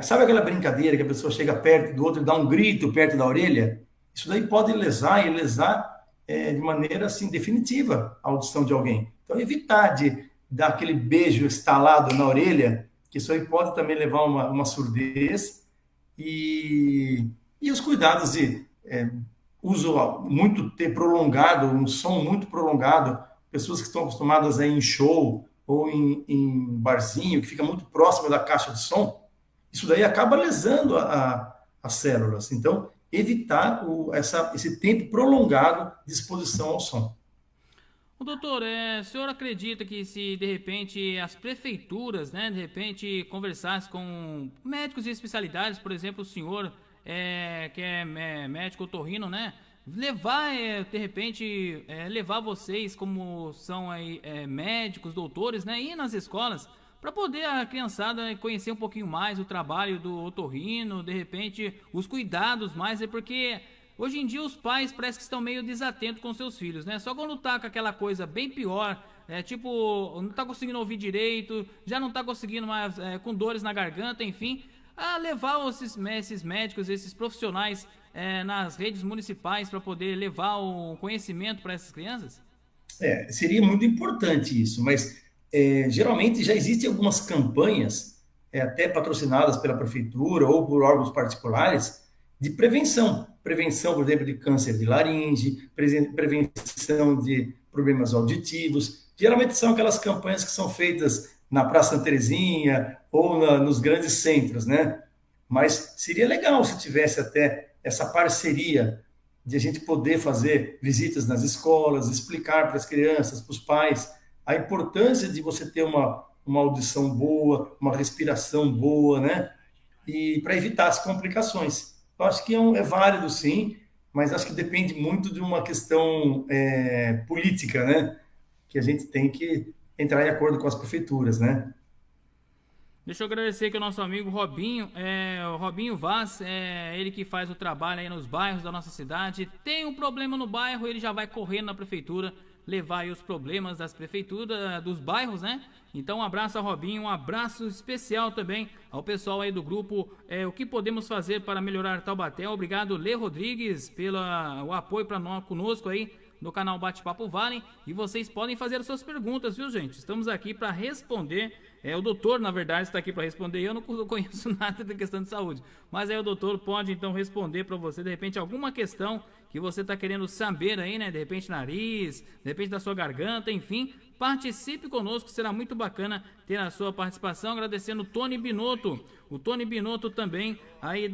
sabe aquela brincadeira que a pessoa chega perto do outro e dá um grito perto da orelha? Isso daí pode lesar de maneira assim definitiva a audição de alguém. Então, evitar de dar aquele beijo estalado na orelha, que isso aí pode também levar a uma surdez, e os cuidados de uso muito prolongado, um som muito prolongado, pessoas que estão acostumadas a ir em show ou em barzinho, que fica muito próximo da caixa de som, isso daí acaba lesando as células. Então, evitar esse tempo prolongado de exposição ao som. O doutor, o senhor acredita que se de repente as prefeituras, né, de repente conversasse com médicos de especialidades, por exemplo, o senhor que é médico otorrino, né, levar, de repente, levar vocês como são aí médicos, doutores, né, ir nas escolas para poder a criançada conhecer um pouquinho mais o trabalho do otorrino, de repente os cuidados mais, porque hoje em dia os pais parece que estão meio desatentos com seus filhos, né? Só quando tá com aquela coisa bem pior, tipo, não tá conseguindo ouvir direito, já não tá conseguindo mais, com dores na garganta, enfim, a levar esses médicos, esses profissionais nas redes municipais para poder levar o conhecimento para essas crianças? Seria muito importante isso, mas geralmente já existem algumas campanhas, até patrocinadas pela prefeitura ou por órgãos particulares, de prevenção. Prevenção, por exemplo, de câncer de laringe, prevenção de problemas auditivos. Geralmente são aquelas campanhas que são feitas na Praça Santa Terezinha ou nos grandes centros, né? Mas seria legal se tivesse até essa parceria de a gente poder fazer visitas nas escolas, explicar para as crianças, para os pais, a importância de você ter uma audição boa, uma respiração boa, né? E para evitar as complicações. Eu acho que é válido, sim, mas acho que depende muito de uma questão política, né? Que a gente tem que entrar em acordo com as prefeituras, né? Deixa eu agradecer aqui o nosso amigo Robinho, o Robinho Vaz, ele que faz o trabalho aí nos bairros da nossa cidade. Tem um problema no bairro, ele já vai correndo na prefeitura, levar aí os problemas das prefeituras, dos bairros, né? Então um abraço ao Robinho, um abraço especial também ao pessoal aí do grupo, o que podemos fazer para melhorar Taubaté. Obrigado, Lê Rodrigues, pelo o apoio para nós conosco aí no canal Bate-Papo Vale, e vocês podem fazer as suas perguntas, viu, gente? Estamos aqui para responder. O doutor, na verdade, está aqui para responder. Eu não conheço nada da questão de saúde, mas aí o doutor pode então responder para você, de repente, alguma questão que você está querendo saber aí, né? De repente, nariz, de repente, da sua garganta, enfim. Participe conosco, será muito bacana ter a sua participação. Agradecendo o Tony Binotto, o Tony Binotto também aí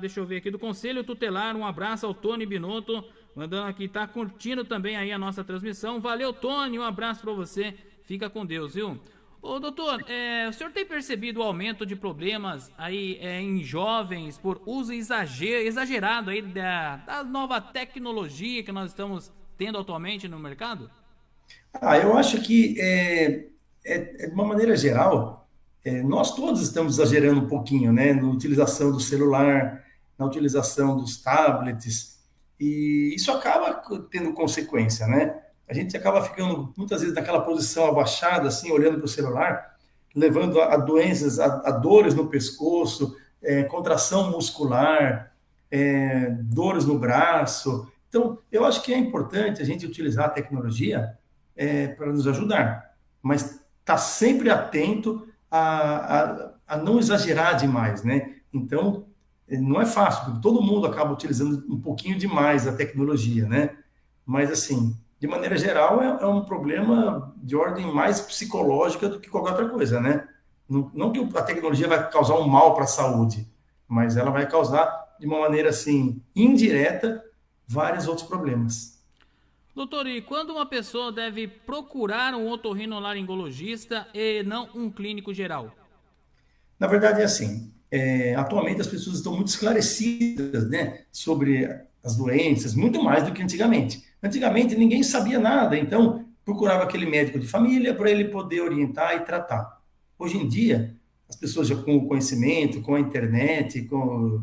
deixa eu ver aqui, do Conselho Tutelar. Um abraço ao Tony Binotto, mandando aqui, tá curtindo também aí a nossa transmissão. Valeu, Tony, um abraço para você, fica com Deus, viu? Ô doutor, o senhor tem percebido o aumento de problemas aí em jovens por uso exagerado aí da nova tecnologia que nós estamos tendo atualmente no mercado? Eu acho que, de uma maneira geral, nós todos estamos exagerando um pouquinho, né, na utilização do celular, na utilização dos tablets, e isso acaba tendo consequência, né? A gente acaba ficando, muitas vezes, naquela posição abaixada, assim, olhando para o celular, levando a doenças, a dores no pescoço, contração muscular, dores no braço. Então, eu acho que é importante a gente utilizar a tecnologia para nos ajudar, mas tá sempre atento a não exagerar demais, né? Então, não é fácil, porque todo mundo acaba utilizando um pouquinho demais a tecnologia, né? Mas, assim, de maneira geral, é um problema de ordem mais psicológica do que qualquer outra coisa, né? Não que a tecnologia vai causar um mal para a saúde, mas ela vai causar, de uma maneira, assim, indireta, vários outros problemas. Doutor, e quando uma pessoa deve procurar um otorrinolaringologista e não um clínico geral? Na verdade, é assim, atualmente as pessoas estão muito esclarecidas, né, sobre as doenças, muito mais do que antigamente. Antigamente ninguém sabia nada, então procurava aquele médico de família para ele poder orientar e tratar. Hoje em dia, as pessoas já com o conhecimento, com a internet, com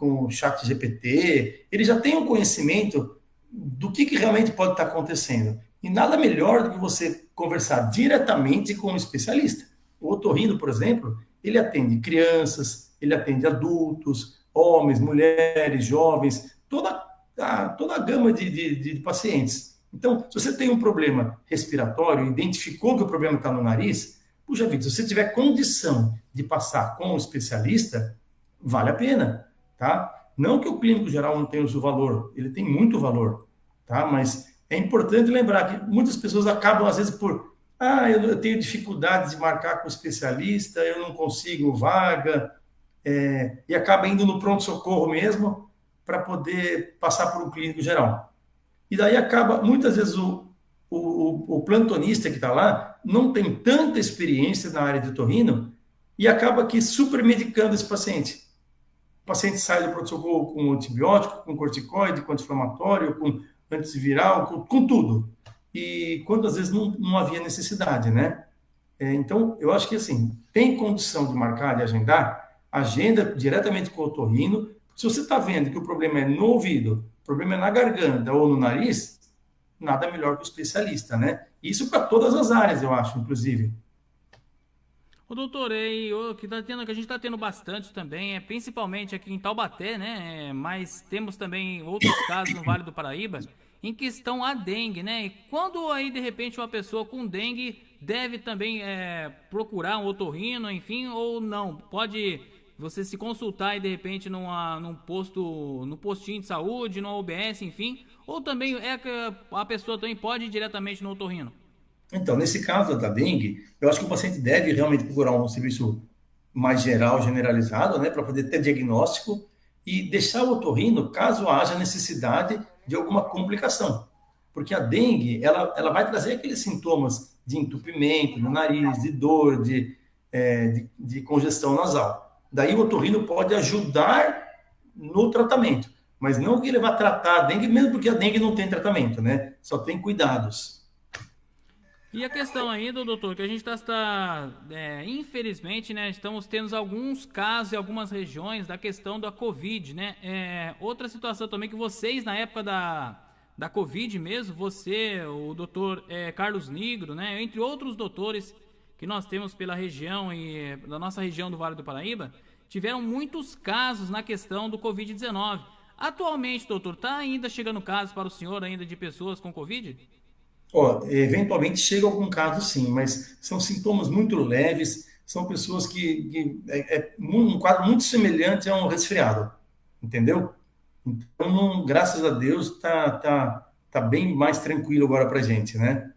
o chat GPT, ele já tem um conhecimento do que realmente pode estar acontecendo. E nada melhor do que você conversar diretamente com um especialista. O otorrino, por exemplo, ele atende crianças, ele atende adultos, homens, mulheres, jovens, toda a gama de pacientes. Então, se você tem um problema respiratório, identificou que o problema está no nariz, puxa vida, se você tiver condição de passar com um especialista, vale a pena, tá? Não que o clínico geral não tenha o seu valor, ele tem muito valor, tá? Mas é importante lembrar que muitas pessoas acabam, às vezes, eu tenho dificuldade de marcar com o especialista, eu não consigo vaga, e acaba indo no pronto-socorro mesmo para poder passar por um clínico geral. E daí acaba, muitas vezes, o plantonista que está lá não tem tanta experiência na área de otorrino e acaba aqui supermedicando esse paciente. O paciente sai do pronto-socorro com antibiótico, com corticoide, com anti-inflamatório, com antiviral, com tudo. E quantas vezes não havia necessidade, né? Então, eu acho que, assim, tem condição de marcar, de agendar, agenda diretamente com o otorrino. Se você está vendo que o problema é no ouvido, o problema é na garganta ou no nariz, nada melhor que o especialista, né? Isso para todas as áreas, eu acho, inclusive. O doutor, o que, que a gente está tendo bastante também, principalmente aqui em Taubaté, né? Mas temos também outros casos no Vale do Paraíba, em questão a dengue, né? E quando aí de repente uma pessoa com dengue deve também procurar um otorrino, enfim, ou não? Pode você se consultar aí de repente num posto, no postinho de saúde, no UBS, enfim, ou também que a pessoa também pode ir diretamente no otorrino? Então, nesse caso da dengue, eu acho que o paciente deve realmente procurar um serviço mais geral, generalizado, né, para poder ter diagnóstico e deixar o otorrino caso haja necessidade de alguma complicação. Porque a dengue, ela vai trazer aqueles sintomas de entupimento no nariz, de dor, de congestão nasal. Daí o otorrino pode ajudar no tratamento, mas não que ele vá tratar a dengue, mesmo porque a dengue não tem tratamento, né? Só tem cuidados. E a questão ainda, doutor, que a gente infelizmente, né, estamos tendo alguns casos em algumas regiões da questão da Covid, né? Outra situação também que vocês, na época da Covid mesmo, você, o doutor Carlos Nigro, né, entre outros doutores que nós temos pela região e da nossa região do Vale do Paraíba, tiveram muitos casos na questão do Covid-19. Atualmente, doutor, está ainda chegando casos para o senhor ainda de pessoas com Covid? Eventualmente chega algum caso sim, mas são sintomas muito leves, são pessoas que um quadro muito semelhante a um resfriado, entendeu? Então, graças a Deus, tá bem mais tranquilo agora pra gente, né?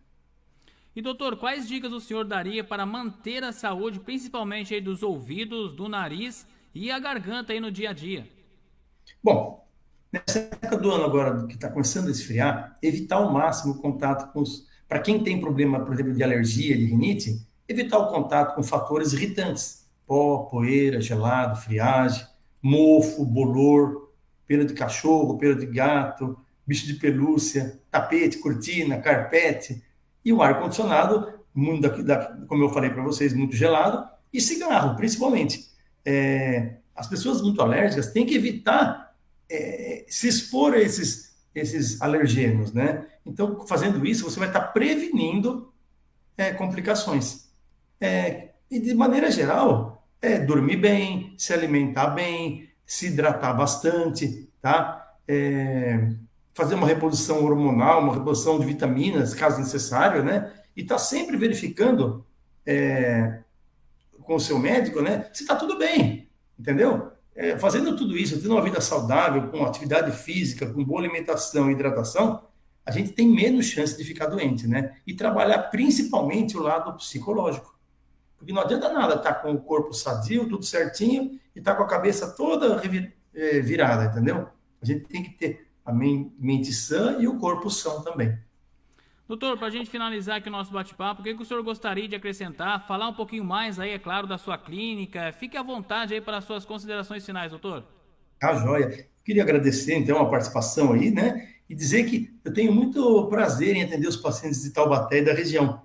E doutor, quais dicas o senhor daria para manter a saúde, principalmente aí dos ouvidos, do nariz e a garganta aí no dia a dia? Bom, nessa época do ano agora, que está começando a esfriar, evitar ao máximo o contato com os... Para quem tem problema, por exemplo, de alergia, de rinite, evitar o contato com fatores irritantes. Pó, poeira, gelado, friagem, mofo, bolor, pelo de cachorro, pelo de gato, bicho de pelúcia, tapete, cortina, carpete. E o ar-condicionado, como eu falei para vocês, muito gelado. E cigarro, principalmente. As pessoas muito alérgicas têm que evitar se expor a esses alergênios, né? Então, fazendo isso, você vai estar prevenindo complicações. E de maneira geral, dormir bem, se alimentar bem, se hidratar bastante, tá? Fazer uma reposição hormonal, uma reposição de vitaminas, caso necessário, né? E tá sempre verificando com o seu médico, né? Se está tudo bem, entendeu? Fazendo tudo isso, tendo uma vida saudável, com atividade física, com boa alimentação e hidratação, a gente tem menos chance de ficar doente, né? E trabalhar principalmente o lado psicológico. Porque não adianta nada estar com o corpo sadio, tudo certinho, e estar com a cabeça toda virada, entendeu? A gente tem que ter a mente sã e o corpo são também. Doutor, para a gente finalizar aqui o nosso bate-papo, o que o senhor gostaria de acrescentar? Falar um pouquinho mais aí, é claro, da sua clínica. Fique à vontade aí para as suas considerações finais, doutor. Tá, joia. Queria agradecer, então, a participação aí, né? E dizer que eu tenho muito prazer em atender os pacientes de Taubaté e da região,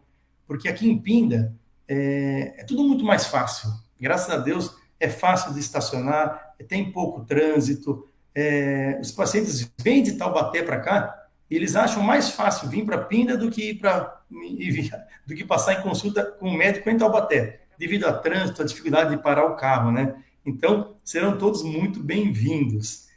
porque aqui em Pinda é tudo muito mais fácil. Graças a Deus, é fácil de estacionar, tem pouco trânsito. Os pacientes vêm de Taubaté para cá e eles acham mais fácil vir para Pinda do que do que passar em consulta com o médico em Taubaté, devido a trânsito, a dificuldade de parar o carro, né? Então, serão todos muito bem-vindos.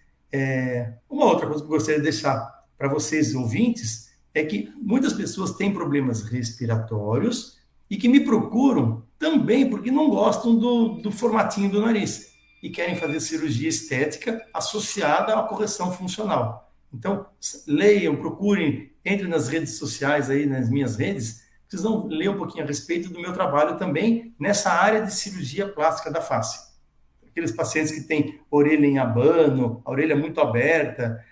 Uma outra coisa que eu gostaria de deixar para vocês, ouvintes, é que muitas pessoas têm problemas respiratórios e que me procuram também porque não gostam do formatinho do nariz e querem fazer cirurgia estética associada à correção funcional. Então, leiam, procurem, entrem nas redes sociais aí, nas minhas redes, vocês vão ler um pouquinho a respeito do meu trabalho também nessa área de cirurgia plástica da face. Aqueles pacientes que têm orelha em abano, a orelha muito aberta,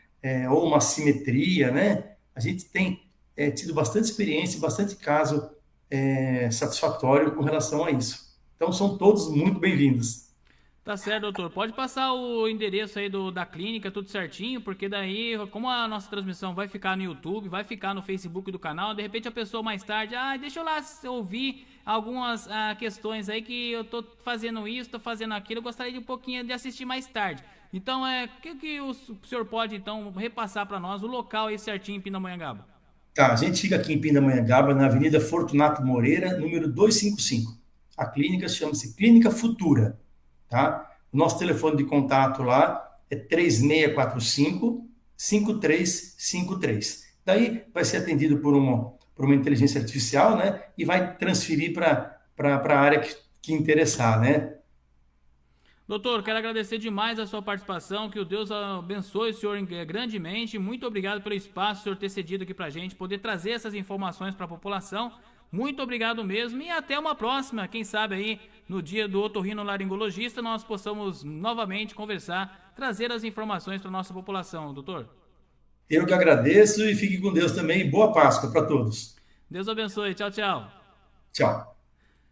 ou uma assimetria, né? A gente tem tido bastante experiência, bastante caso satisfatório com relação a isso. Então, são todos muito bem-vindos. Tá certo, doutor. Pode passar o endereço aí da clínica, tudo certinho, porque daí, como a nossa transmissão vai ficar no YouTube, vai ficar no Facebook do canal, de repente a pessoa mais tarde, deixa eu lá ouvir algumas questões aí que eu tô fazendo isso, tô fazendo aquilo, eu gostaria de um pouquinho de assistir mais tarde. Então, o que o senhor pode, então, repassar para nós o local aí certinho em Pindamonhangaba? Tá, a gente fica aqui em Pindamonhangaba, na Avenida Fortunato Moreira, número 255. A clínica chama-se Clínica Futura. Tá? O nosso telefone de contato lá é 3645-5353. Daí vai ser atendido por uma inteligência artificial, né? E vai transferir para a área que interessar, né? Doutor, quero agradecer demais a sua participação, que o Deus abençoe o senhor grandemente. Muito obrigado pelo espaço, o senhor ter cedido aqui para a gente, poder trazer essas informações para a população. Muito obrigado mesmo e até uma próxima. Quem sabe aí no dia do otorrinolaringologista nós possamos novamente conversar, trazer as informações para a nossa população, doutor. Eu que agradeço e fique com Deus também. Boa Páscoa para todos. Deus abençoe. Tchau, tchau. Tchau.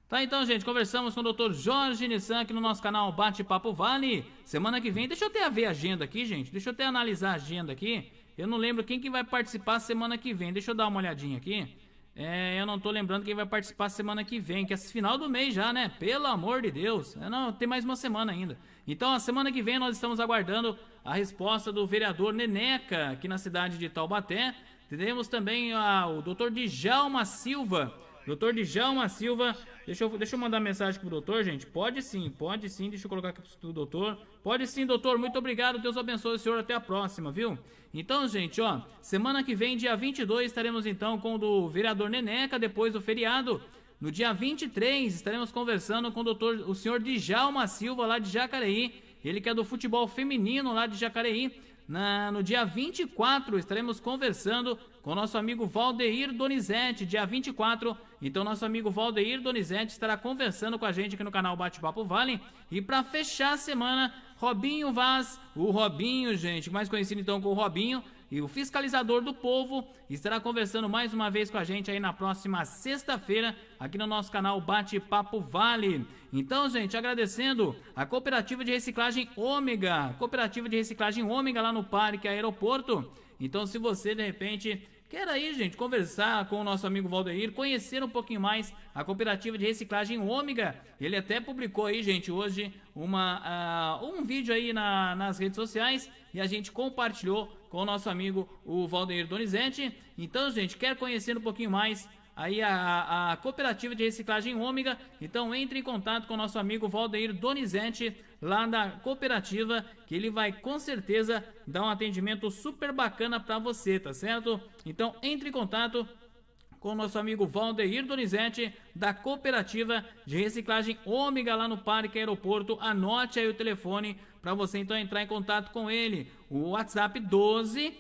Tá, então, gente, conversamos com o Dr. Jorge Nissan aqui no nosso canal Bate-Papo Vale. Semana que vem, deixa eu até ver a agenda aqui, gente. Deixa eu até analisar a agenda aqui. Eu não lembro quem que vai participar semana que vem. Deixa eu dar uma olhadinha aqui. Eu não tô lembrando quem vai participar semana que vem, que é final do mês já, né? Pelo amor de Deus. Não, tem mais uma semana ainda. Então, a semana que vem nós estamos aguardando a resposta do vereador Neneca, aqui na cidade de Taubaté. Teremos também o Dr. Djalma Silva. Dr. Djalma Silva, deixa eu mandar mensagem pro doutor, gente. Pode sim, deixa eu colocar aqui pro doutor. Pode sim, doutor, muito obrigado, Deus abençoe o senhor, até a próxima, viu? Então, gente, semana que vem, dia 22, estaremos então com o do vereador Neneca, depois do feriado. No dia 23, estaremos conversando com o senhor Djalma Silva, lá de Jacareí, ele que é do futebol feminino lá de Jacareí. No dia 24, estaremos conversando com o nosso amigo Valdeir Donizete, dia 24. Então, nosso amigo Valdeir Donizete estará conversando com a gente aqui no canal Bate-Papo Vale. E para fechar a semana, Robinho Vaz, o Robinho, gente, mais conhecido então como Robinho, e o fiscalizador do povo, estará conversando mais uma vez com a gente aí na próxima sexta-feira, aqui no nosso canal Bate-Papo Vale. Então, gente, agradecendo a Cooperativa de Reciclagem Ômega, lá no Parque Aeroporto. Então, se você, de repente, quer aí, gente, conversar com o nosso amigo Valdeir, conhecer um pouquinho mais a Cooperativa de Reciclagem Ômega, ele até publicou aí, gente, hoje um vídeo aí nas redes sociais e a gente compartilhou com o nosso amigo, o Valdeir Donizete. Então, gente, quer conhecer um pouquinho mais aí a Cooperativa de Reciclagem Ômega, então entre em contato com o nosso amigo Valdeir Donizete, lá da cooperativa, que ele vai com certeza dar um atendimento super bacana para você, tá certo? Então entre em contato com o nosso amigo Valdeir Donizete, da Cooperativa de Reciclagem Ômega, lá no Parque Aeroporto. Anote aí o telefone para você então entrar em contato com ele. O WhatsApp 12...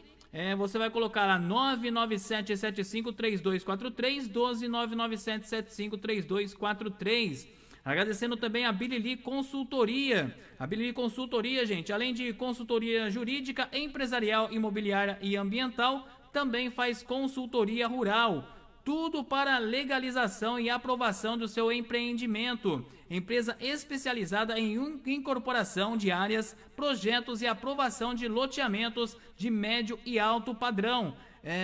você vai colocar lá 997753243, 12997753243. Agradecendo também a Bilili Consultoria. A Bilili Consultoria, gente, além de consultoria jurídica, empresarial, imobiliária e ambiental, também faz consultoria rural. Tudo para legalização e aprovação do seu empreendimento. Empresa especializada em incorporação de áreas, projetos e aprovação de loteamentos de médio e alto padrão.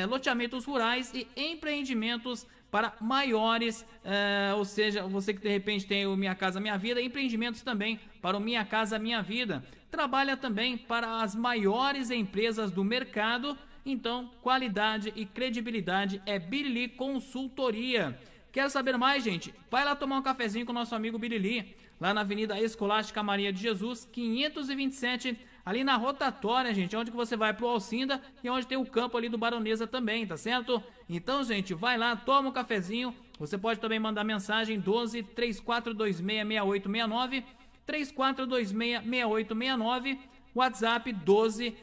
Loteamentos rurais e empreendimentos para maiores, ou seja, você que de repente tem o Minha Casa Minha Vida, empreendimentos também para o Minha Casa Minha Vida. Trabalha também para as maiores empresas do mercado, então qualidade e credibilidade é Bilili Consultoria. Quer saber mais, gente? Vai lá tomar um cafezinho com o nosso amigo Bilili, lá na Avenida Escolástica Maria de Jesus, 527, ali na rotatória, gente, onde que você vai pro Alcinda e onde tem o campo ali do Baronesa também, tá certo? Então, gente, vai lá, toma um cafezinho. Você pode também mandar mensagem 12 3426 6869, 3426 6869, WhatsApp 12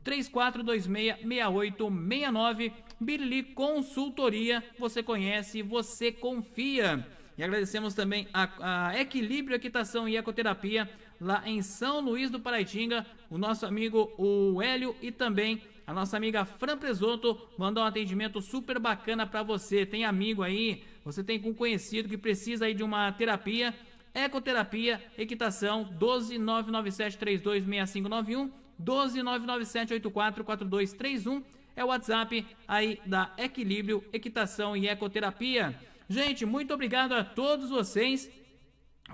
3426 6869. Bilili Consultoria, você conhece, você confia. E agradecemos também a Equilíbrio Equitação e Ecoterapia, lá em São Luís do Paraitinga, o nosso amigo o Hélio e também a nossa amiga Fran Presoto mandou um atendimento super bacana para você. Tem amigo aí, você tem um conhecido que precisa aí de uma terapia, Ecoterapia, Equitação, 12997326591, 12997844231, é o WhatsApp aí da Equilíbrio Equitação e Ecoterapia. Gente, muito obrigado a todos vocês.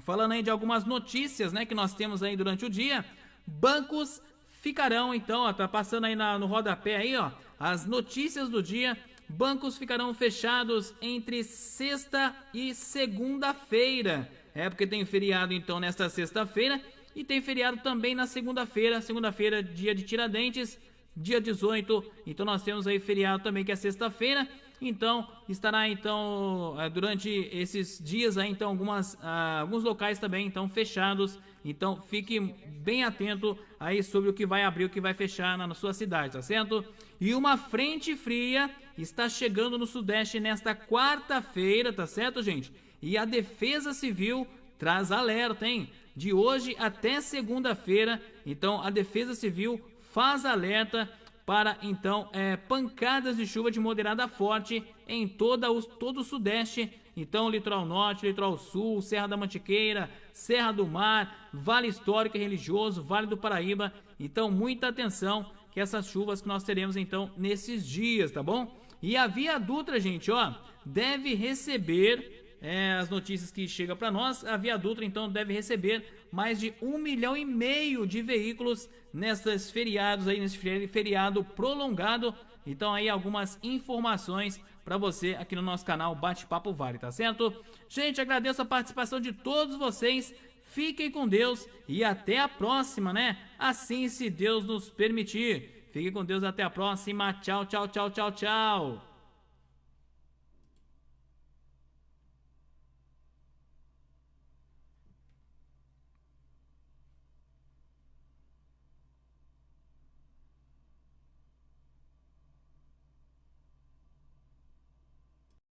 Falando aí de algumas notícias, né, que nós temos aí durante o dia. Bancos ficarão, então, ó, tá passando aí no rodapé aí, ó, as notícias do dia. Bancos ficarão fechados entre sexta e segunda-feira. Porque tem feriado, então, nesta sexta-feira. E tem feriado também na segunda-feira. Segunda-feira, dia de Tiradentes, dia 18. Então nós temos aí feriado também, que é sexta-feira. Então, estará então durante esses dias aí, então, alguns locais também então fechados. Então, fique bem atento aí sobre o que vai abrir, o que vai fechar na sua cidade, tá certo? E uma frente fria está chegando no Sudeste nesta quarta-feira, tá certo, gente? E a Defesa Civil traz alerta, hein? De hoje até segunda-feira, então, a Defesa Civil faz alerta para, então, pancadas de chuva de moderada a forte em todo o Sudeste. Então, Litoral Norte, Litoral Sul, Serra da Mantiqueira, Serra do Mar, Vale Histórico e Religioso, Vale do Paraíba. Então, muita atenção que essas chuvas que nós teremos, então, nesses dias, tá bom? E a Via Dutra, gente, ó, deve receber... as notícias que chegam para nós, a Via Dutra então deve receber mais de 1,5 milhão de veículos nesses feriados aí, nesse feriado prolongado. Então aí algumas informações para você aqui no nosso canal Bate-Papo Vale, tá certo? Gente, agradeço a participação de todos vocês, fiquem com Deus e até a próxima, né? Assim, se Deus nos permitir. Fiquem com Deus, até a próxima, tchau, tchau, tchau, tchau, tchau.